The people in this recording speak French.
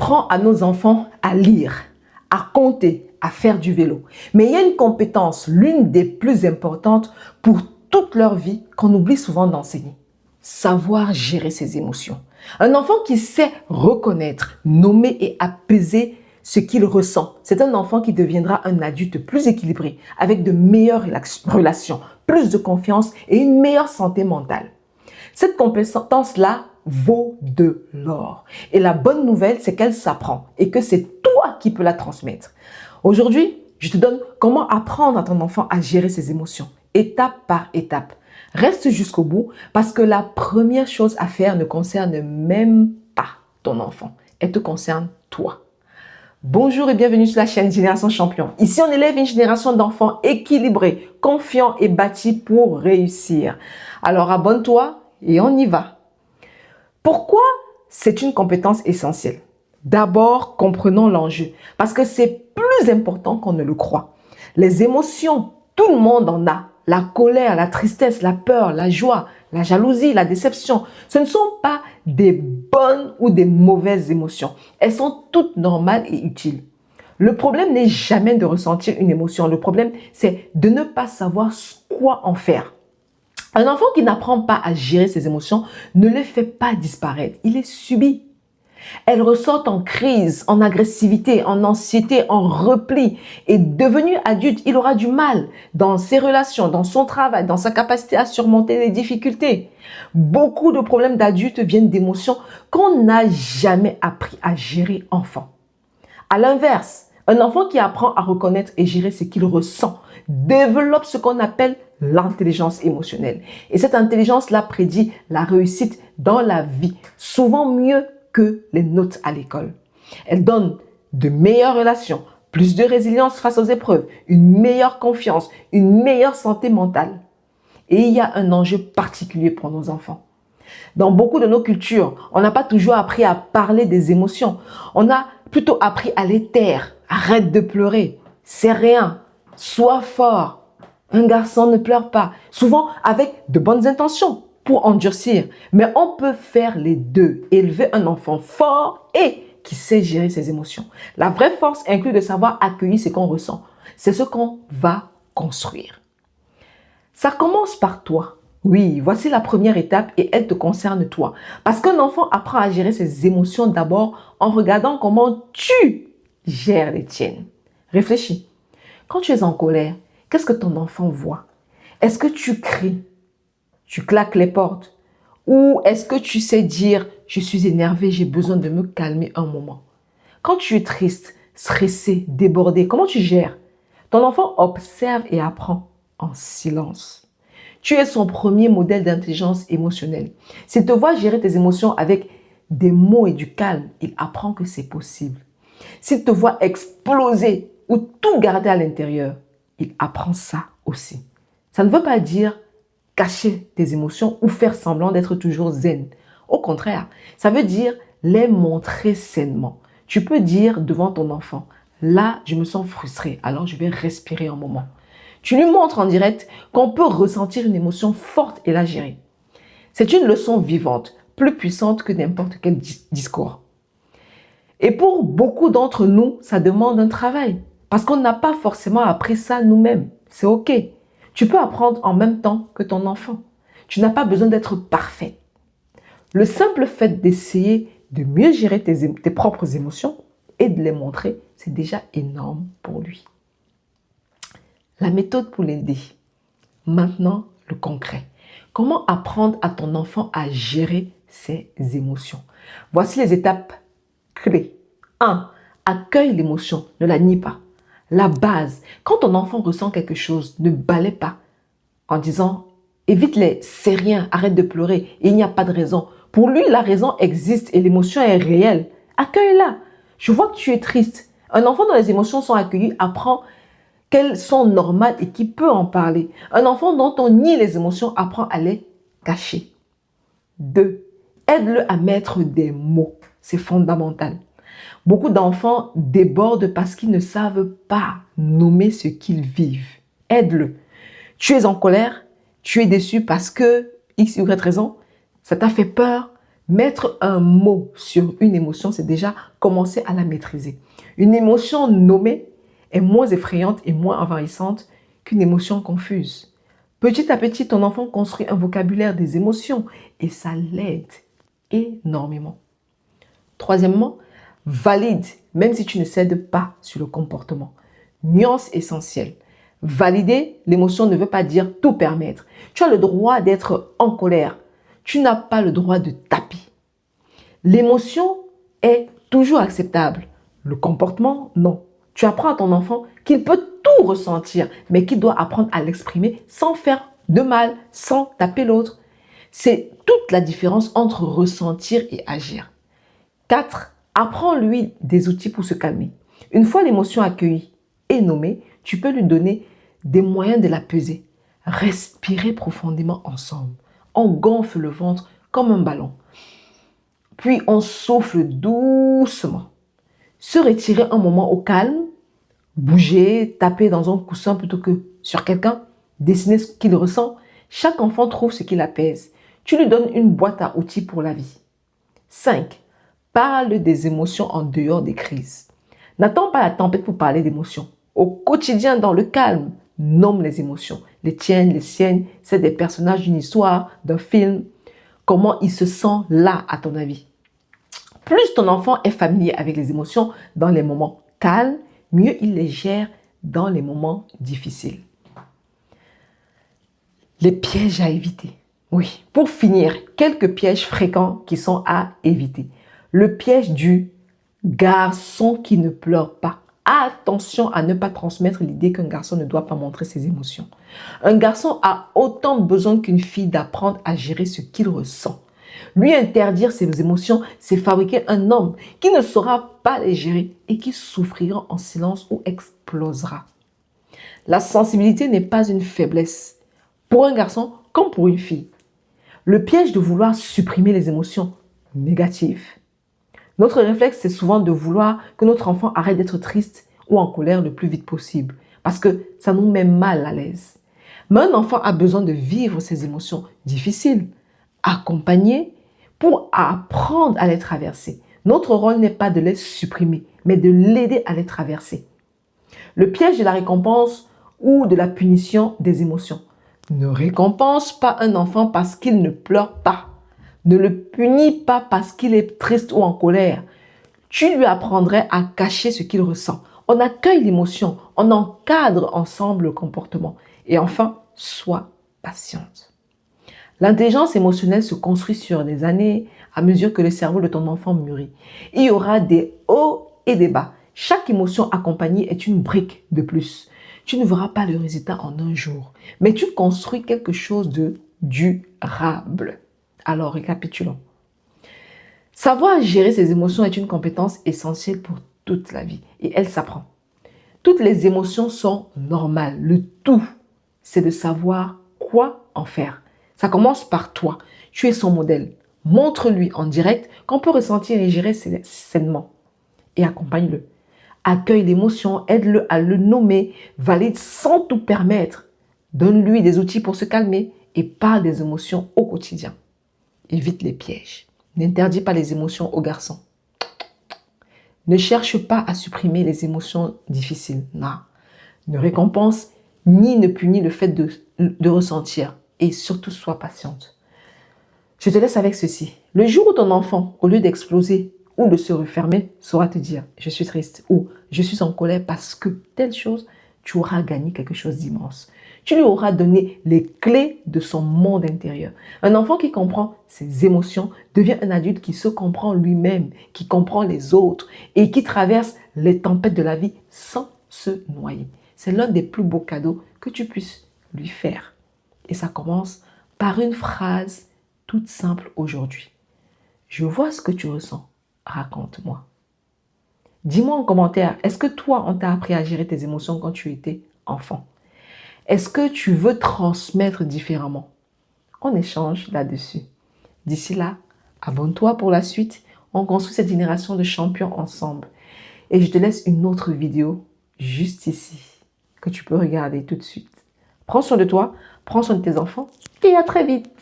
apprend à nos enfants à lire, à compter, à faire du vélo. Mais il y a une compétence, l'une des plus importantes pour toute leur vie, qu'on oublie souvent d'enseigner. Savoir gérer ses émotions. Un enfant qui sait reconnaître, nommer et apaiser ce qu'il ressent, c'est un enfant qui deviendra un adulte plus équilibré, avec de meilleures relations, plus de confiance et une meilleure santé mentale. Cette compétence-là vaut de l'or. Et la bonne nouvelle, c'est qu'elle s'apprend et que c'est toi qui peux la transmettre. Aujourd'hui, je te donne comment apprendre à ton enfant à gérer ses émotions, étape par étape. Reste jusqu'au bout parce que la première chose à faire ne concerne même pas ton enfant. Elle te concerne toi. Bonjour et bienvenue sur la chaîne Génération Champion. Ici, on élève une génération d'enfants équilibrés, confiants et bâtis pour réussir. Alors abonne-toi et on y va. Pourquoi c'est une compétence essentielle? D'abord, comprenons l'enjeu parce que c'est plus important qu'on ne le croit. Les émotions, tout le monde en a. La colère, la tristesse, la peur, la joie, la jalousie, la déception. Ce ne sont pas des bonnes ou des mauvaises émotions. Elles sont toutes normales et utiles. Le problème n'est jamais de ressentir une émotion. Le problème, c'est de ne pas savoir quoi en faire. Un enfant qui n'apprend pas à gérer ses émotions ne les fait pas disparaître. Il les subit. Elles ressortent en crise, en agressivité, en anxiété, en repli. Et devenu adulte, il aura du mal dans ses relations, dans son travail, dans sa capacité à surmonter les difficultés. Beaucoup de problèmes d'adultes viennent d'émotions qu'on n'a jamais appris à gérer enfant. À l'inverse, un enfant qui apprend à reconnaître et gérer ce qu'il ressent développe ce qu'on appelle l'intelligence émotionnelle. Et cette intelligence-là prédit la réussite dans la vie, souvent mieux que les notes à l'école. Elle donne de meilleures relations, plus de résilience face aux épreuves, une meilleure confiance, une meilleure santé mentale. Et il y a un enjeu particulier pour nos enfants. Dans beaucoup de nos cultures, on n'a pas toujours appris à parler des émotions. On a plutôt appris à les taire. Arrête de pleurer, c'est rien, sois fort. Un garçon ne pleure pas, souvent avec de bonnes intentions pour endurcir. Mais on peut faire les deux, élever un enfant fort et qui sait gérer ses émotions. La vraie force inclut de savoir accueillir ce qu'on ressent. C'est ce qu'on va construire. Ça commence par toi. Oui, voici la première étape et elle te concerne toi. Parce qu'un enfant apprend à gérer ses émotions d'abord en regardant comment tu gères les tiennes. Réfléchis. Quand tu es en colère, qu'est-ce que ton enfant voit? Est-ce que tu cries? Tu claques les portes? Ou est-ce que tu sais dire « je suis énervé, j'ai besoin de me calmer un moment ». Quand tu es triste, stressé, débordé, comment tu gères? Ton enfant observe et apprend en silence. Tu es son premier modèle d'intelligence émotionnelle. S'il te voit gérer tes émotions avec des mots et du calme, il apprend que c'est possible. S'il te voit exploser ou tout garder à l'intérieur, il apprend ça aussi. Ça ne veut pas dire cacher tes émotions ou faire semblant d'être toujours zen. Au contraire, ça veut dire les montrer sainement. Tu peux dire devant ton enfant, là, je me sens frustré, alors je vais respirer un moment. Tu lui montres en direct qu'on peut ressentir une émotion forte et la gérer. C'est une leçon vivante, plus puissante que n'importe quel discours. Et pour beaucoup d'entre nous, ça demande un travail. Parce qu'on n'a pas forcément appris ça nous-mêmes. C'est OK. Tu peux apprendre en même temps que ton enfant. Tu n'as pas besoin d'être parfait. Le simple fait d'essayer de mieux gérer tes propres émotions et de les montrer, c'est déjà énorme pour lui. La méthode pour l'aider. Maintenant, le concret. Comment apprendre à ton enfant à gérer ses émotions? Voici les étapes clés. 1. Accueille l'émotion, ne la nie pas. La base, quand ton enfant ressent quelque chose, ne balaie pas en disant « évite-les, c'est rien, arrête de pleurer, il n'y a pas de raison ». Pour lui, la raison existe et l'émotion est réelle. Accueille-la. Je vois que tu es triste. Un enfant dont les émotions sont accueillies apprend qu'elles sont normales et qui peut en parler. Un enfant dont on nie les émotions apprend à les cacher. 2. Aide-le à mettre des mots. C'est fondamental. Beaucoup d'enfants débordent parce qu'ils ne savent pas nommer ce qu'ils vivent. Aide-le. Tu es en colère, tu es déçu parce que X, Y raison, ça t'a fait peur, Mettre un mot sur une émotion, c'est déjà commencer à la maîtriser. Une émotion nommée est moins effrayante et moins envahissante qu'une émotion confuse. Petit à petit, ton enfant construit un vocabulaire des émotions et ça l'aide énormément. Troisièmement, valide, même si tu ne cèdes pas sur le comportement. Nuance essentielle. Valider l'émotion ne veut pas dire tout permettre. Tu as le droit d'être en colère. Tu n'as pas le droit de tapis. L'émotion est toujours acceptable. Le comportement, non. Tu apprends à ton enfant qu'il peut tout ressentir, mais qu'il doit apprendre à l'exprimer sans faire de mal, sans taper l'autre. C'est toute la différence entre ressentir et agir. 4. Apprends-lui des outils pour se calmer. Une fois l'émotion accueillie et nommée, tu peux lui donner des moyens de la peser. Respirez profondément ensemble. On gonfle le ventre comme un ballon. Puis on souffle doucement. Se retirer un moment au calme, bouger, taper dans un coussin plutôt que sur quelqu'un, dessiner ce qu'il ressent. Chaque enfant trouve ce qui l'apaise. Tu lui donnes une boîte à outils pour la vie. 5. Parle des émotions en dehors des crises. N'attends pas la tempête pour parler d'émotions. Au quotidien, dans le calme, nomme les émotions. Les tiennes, les siennes, c'est des personnages d'une histoire, d'un film. Comment il se sent là, à ton avis? Plus ton enfant est familier avec les émotions dans les moments calmes, mieux il les gère dans les moments difficiles. Les pièges à éviter. Oui, pour finir, quelques pièges fréquents qui sont à éviter. Le piège du garçon qui ne pleure pas. Attention à ne pas transmettre l'idée qu'un garçon ne doit pas montrer ses émotions. Un garçon a autant besoin qu'une fille d'apprendre à gérer ce qu'il ressent. Lui interdire ses émotions, c'est fabriquer un homme qui ne saura pas les gérer et qui souffrira en silence ou explosera. La sensibilité n'est pas une faiblesse pour un garçon comme pour une fille. Le piège de vouloir supprimer les émotions négatives. Notre réflexe, c'est souvent de vouloir que notre enfant arrête d'être triste ou en colère le plus vite possible parce que ça nous met mal à l'aise. Mais un enfant a besoin de vivre ses émotions difficiles, accompagner pour apprendre à les traverser. Notre rôle n'est pas de les supprimer, mais de l'aider à les traverser. Le piège de la récompense ou de la punition des émotions. Ne récompense pas un enfant parce qu'il ne pleure pas. Ne le punis pas parce qu'il est triste ou en colère. Tu lui apprendrais à cacher ce qu'il ressent. On accueille l'émotion, on encadre ensemble le comportement. Et enfin, sois patiente. L'intelligence émotionnelle se construit sur des années à mesure que le cerveau de ton enfant mûrit. Il y aura des hauts et des bas. Chaque émotion accompagnée est une brique de plus. Tu ne verras pas le résultat en un jour, mais tu construis quelque chose de durable. Alors, récapitulons. Savoir gérer ses émotions est une compétence essentielle pour toute la vie et elle s'apprend. Toutes les émotions sont normales. Le tout, c'est de savoir quoi en faire. Ça commence par toi. Tu es son modèle. Montre-lui en direct qu'on peut ressentir et gérer sainement et accompagne-le. Accueille l'émotion, aide-le à le nommer, valide sans tout permettre. Donne-lui des outils pour se calmer et parle des émotions au quotidien. Évite les pièges. N'interdis pas les émotions aux garçons. Ne cherche pas à supprimer les émotions difficiles. Non. Ne récompense ni ne punit le fait de ressentir. Et surtout, sois patiente. Je te laisse avec ceci. Le jour où ton enfant, au lieu d'exploser ou de se refermer, saura te dire « je suis triste » ou « je suis en colère parce que telle chose », tu auras gagné quelque chose d'immense. Tu lui auras donné les clés de son monde intérieur. Un enfant qui comprend ses émotions devient un adulte qui se comprend lui-même, qui comprend les autres et qui traverse les tempêtes de la vie sans se noyer. C'est l'un des plus beaux cadeaux que tu puisses lui faire. Et ça commence par une phrase toute simple aujourd'hui. Je vois ce que tu ressens. Raconte-moi. Dis-moi en commentaire, est-ce que toi, on t'a appris à gérer tes émotions quand tu étais enfant? Est-ce que tu veux transmettre différemment? On échange là-dessus. D'ici là, abonne-toi pour la suite. On construit cette génération de champions ensemble. Et je te laisse une autre vidéo juste ici que tu peux regarder tout de suite. Prends soin de toi, prends soin de tes enfants et à très vite.